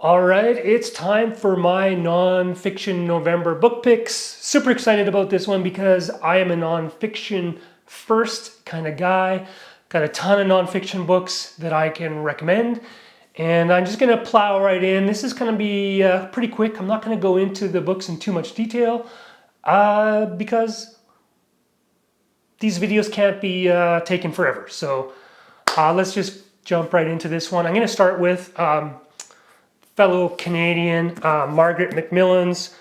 All right, it's time for my nonfiction November book picks. Super excited about this one because I am a nonfiction first kind of guy. Got a ton of nonfiction books that I can recommend, and I'm just going to plow right in. This is going to be pretty quick. I'm not going to go into the books in too much detail because these videos can't be taken forever. So let's just jump right into this one. I'm going to start with fellow Canadian Margaret Macmillan's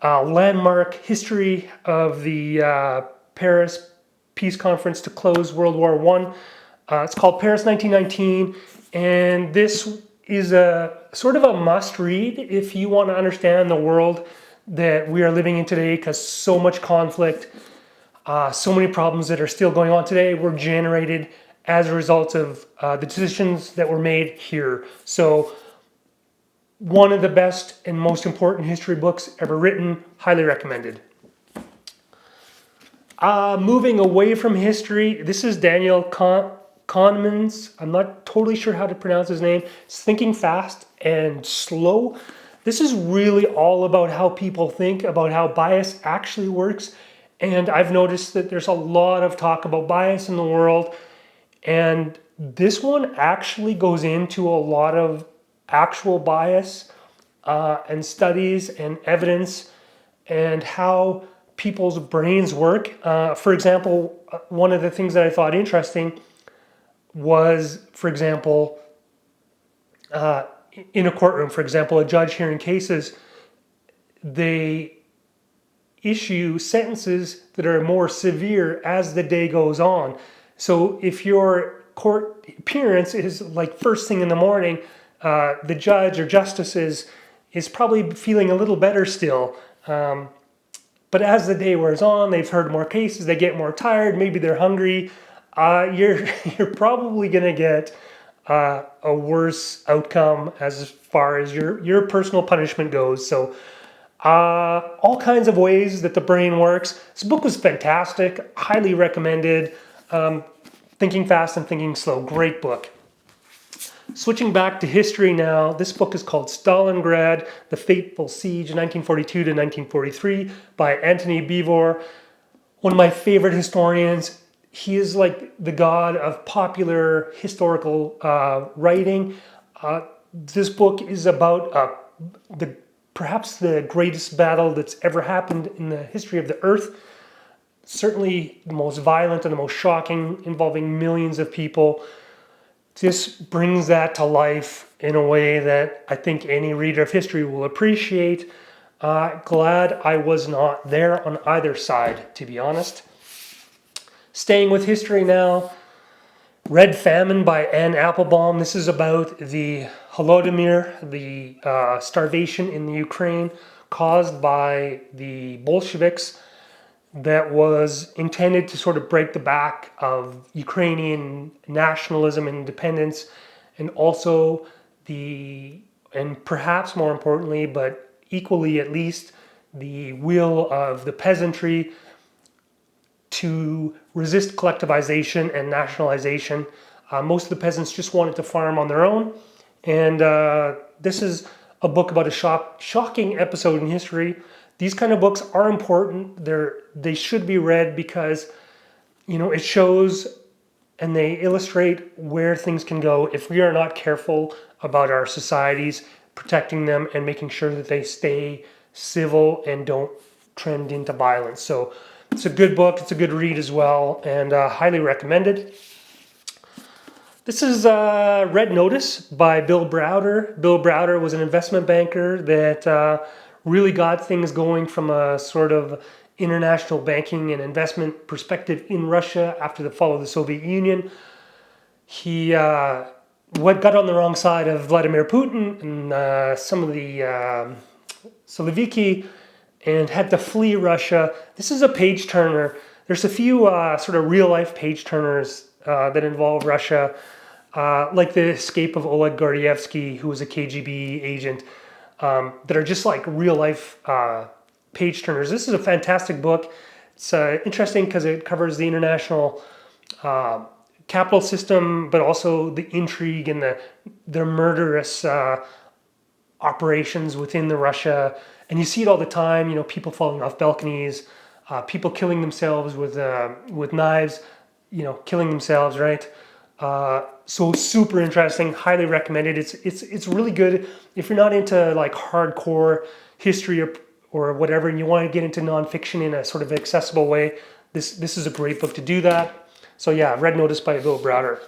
landmark history of the Paris Peace Conference to close World War I. It's called Paris 1919, and this is a sort of a must-read if you want to understand the world that we are living in today, because so much conflict, so many problems that are still going on today were generated as a result of the decisions that were made here. So one of the best and most important history books ever written, highly recommended. Moving away from history, this is Daniel Kahneman's, I'm not totally sure how to pronounce his name, it's Thinking Fast and Slow. This is really all about how people think, about how bias actually works. And I've noticed that there's a lot of talk about bias in the world. And this one actually goes into a lot of actual bias and studies and evidence and how people's brains work. For example, one of the things that I thought interesting was, for example, in a courtroom, for example, a judge hearing cases, they issue sentences that are more severe as the day goes on. So if your court appearance is like first thing in the morning, the judge or justice is probably feeling a little better still. But as the day wears on, they've heard more cases, they get more tired, maybe they're hungry. You're probably going to get a worse outcome as far as your personal punishment goes. So all kinds of ways that the brain works. This book was fantastic, highly recommended. Thinking Fast and Thinking Slow, great book. Switching back to history now, this book is called Stalingrad, The Fateful Siege, 1942 to 1943, by Antony Beevor, one of my favorite historians. He is like the god of popular historical writing. This book is about perhaps the greatest battle that's ever happened in the history of the earth. Certainly the most violent and the most shocking, involving millions of people. This brings that to life in a way that I think any reader of history will appreciate. Glad I was not there on either side, to be honest. Staying with history now, Red Famine by Anne Applebaum. This is about the Holodomor, the starvation in the Ukraine caused by the Bolsheviks, that was intended to sort of break the back of Ukrainian nationalism and independence, and also and perhaps more importantly, but equally at least, the will of the peasantry to resist collectivization and nationalization. Most of the peasants just wanted to farm on their own, and this is a book about a shocking episode in history. These kind of books are important. They should be read because, it shows and they illustrate where things can go if we are not careful about our societies, protecting them and making sure that they stay civil and don't trend into violence. So it's a good book. It's a good read as well, and highly recommended. This is Red Notice by Bill Browder. Bill Browder was an investment banker that really got things going from a sort of international banking and investment perspective in Russia after the fall of the Soviet Union. He got on the wrong side of Vladimir Putin and some of the Bolsheviki and had to flee Russia. This is a page turner. There's a few sort of real life page turners that involve Russia, like the escape of Oleg Gordievsky, who was a KGB agent, that are just like real life page turners. This is a fantastic book. It's interesting because it covers the international capital system, but also the intrigue and the murderous operations within the Russia, and you see it all the time. You know, people falling off balconies, people killing themselves with knives. You know, killing themselves, right? So super interesting. Highly recommended. It's really good if you're not into like hardcore history or whatever, and you want to get into nonfiction in a sort of accessible way. This is a great book to do that. So yeah, Red Notice by Bill Browder.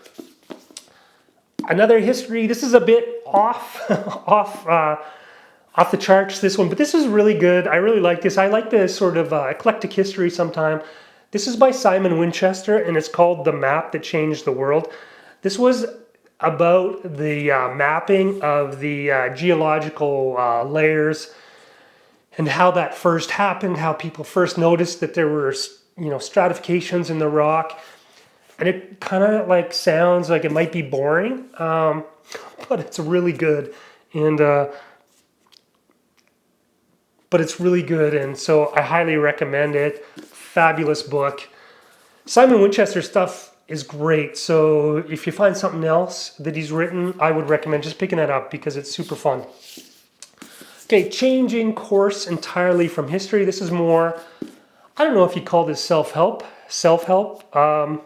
Another history. This is a bit off off the charts, this one, but this is really good. I really like this. I like this sort of eclectic history sometime. This is by Simon Winchester, and it's called The Map That Changed the World. This was about the mapping of the geological layers and how that first happened, how people first noticed that there were, you know, stratifications in the rock. And it kind of like sounds like it might be boring, but it's really good. And but it's really good, and so I highly recommend it. Fabulous book. Simon Winchester's stuff is great, so if you find something else that he's written, I would recommend just picking that up because it's super fun. Okay, changing course entirely from history. This is more, I don't know if you call this self-help, but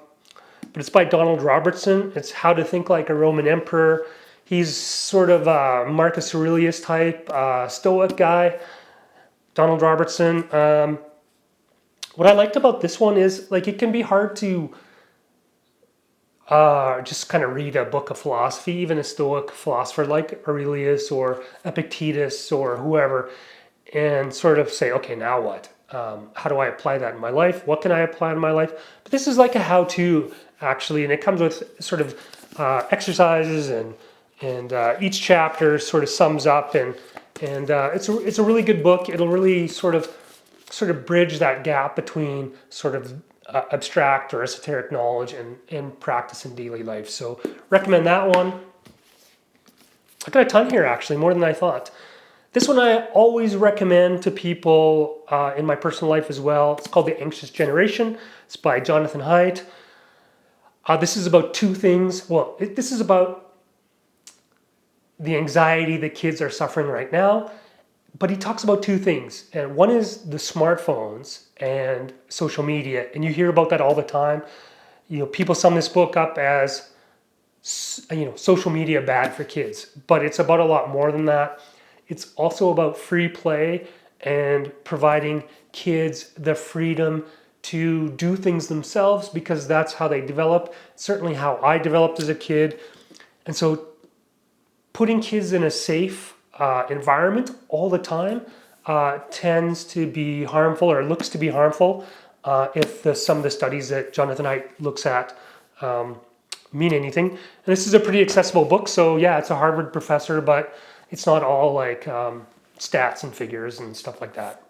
it's by Donald Robertson. It's How to Think Like a Roman Emperor. He's sort of a Marcus Aurelius type, Stoic guy. Donald Robertson. What I liked about this one is like it can be hard to just kind of read a book of philosophy, even a Stoic philosopher like Aurelius or Epictetus or whoever, and sort of say, okay, now what? How do I apply that in my life? What can I apply in my life? But this is like a how-to actually, and it comes with sort of exercises and each chapter sort of sums up and it's a really good book. It'll really sort of bridge that gap between sort of abstract or esoteric knowledge and practice in daily life. So recommend that one. I got a ton here actually, more than I thought. This one I always recommend to people in my personal life as well. It's called The Anxious Generation. It's by Jonathan Haidt. This is about two things. Well, this is about the anxiety that kids are suffering right now, but he talks about two things. And one is the smartphones and social media, and you hear about that all the time. You know, people sum this book up as, you know, social media bad for kids, but it's about a lot more than that. It's also about free play and providing kids the freedom to do things themselves because that's how they develop. Certainly how I developed as a kid. And so putting kids in a safe environment all the time tends to be harmful or looks to be harmful if some of the studies that Jonathan Haidt looks at mean anything. And this is a pretty accessible book. So yeah, it's a Harvard professor, but it's not all like stats and figures and stuff like that.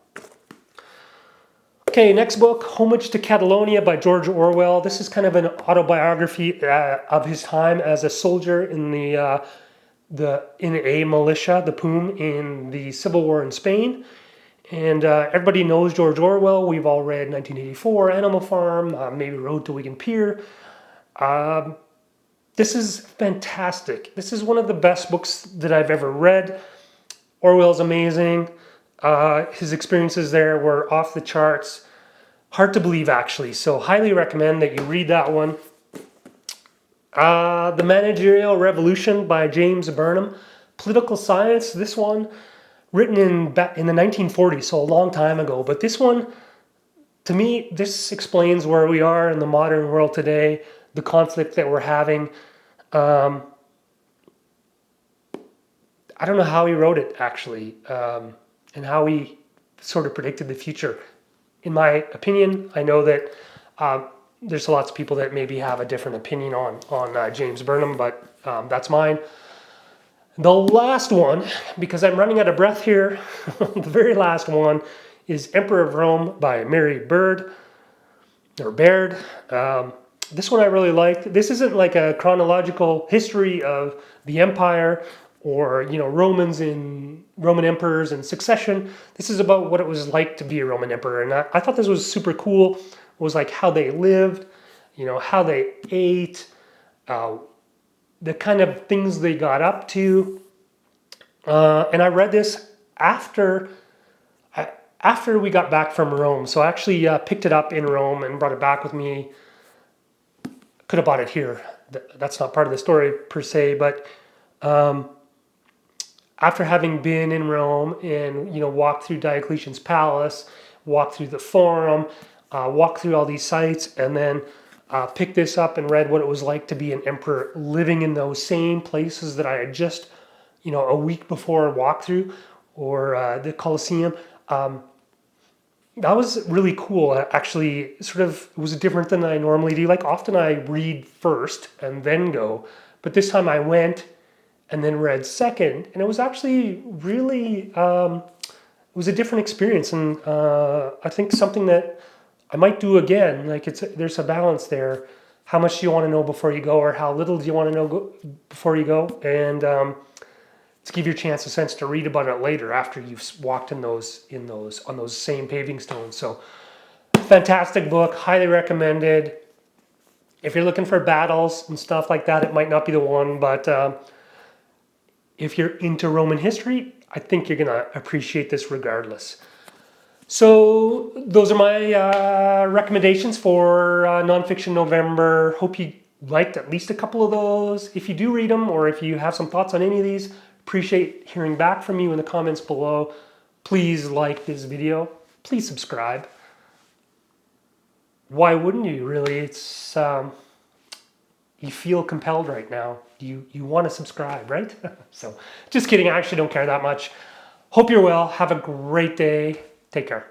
Okay, next book, Homage to Catalonia by George Orwell. This is kind of an autobiography of his time as a soldier in in a militia, the POUM, in the Civil War in Spain. And everybody knows George Orwell. We've all read 1984, Animal Farm, maybe Road to Wigan Pier. This is fantastic. This is one of the best books that I've ever read. Orwell's amazing. His experiences there were off the charts. Hard to believe, actually. So highly recommend that you read that one. The Managerial Revolution by James Burnham. Political science, this one, written in the 1940s, so a long time ago. But this one, to me, this explains where we are in the modern world today, the conflict that we're having. I don't know how he wrote it, actually, and how he sort of predicted the future. In my opinion, I know that there's lots of people that maybe have a different opinion on James Burnham, but that's mine. The last one, because I'm running out of breath here, the very last one is Emperor of Rome by Mary Baird. This one I really liked. This isn't like a chronological history of the empire or, you know, Roman emperors and succession. This is about what it was like to be a Roman emperor. And I thought this was super cool. It was like how they lived, you know, how they ate, the kind of things they got up to. And I read this after after we got back from Rome. So I actually picked it up in Rome and brought it back with me. Could have bought it here. That's not part of the story per se, but after having been in Rome and walked through Diocletian's palace, walked through the Forum, walked through all these sites, and then picked this up and read what it was like to be an emperor living in those same places that I had just a week before walked through, or the Colosseum. That was really cool. Actually, sort of, it was different than I normally do. Like often I read first and then go, but this time I went and then read second, and it was actually really, it was a different experience, and I think something that I might do again. Like there's a balance there. How much do you want to know before you go, or how little do you want to know before you go? And to give your chance a sense to read about it later after you've walked on those same paving stones. So fantastic book, highly recommended. If you're looking for battles and stuff like that, it might not be the one, but if you're into Roman history, I think you're gonna appreciate this regardless. So those are my recommendations for Nonfiction November. Hope you liked at least a couple of those. If you do read them, or if you have some thoughts on any of these, appreciate hearing back from you in the comments below. Please like this video. Please subscribe. Why wouldn't you, really? It's you feel compelled right now. You want to subscribe, right? So just kidding. I actually don't care that much. Hope you're well. Have a great day. Take care.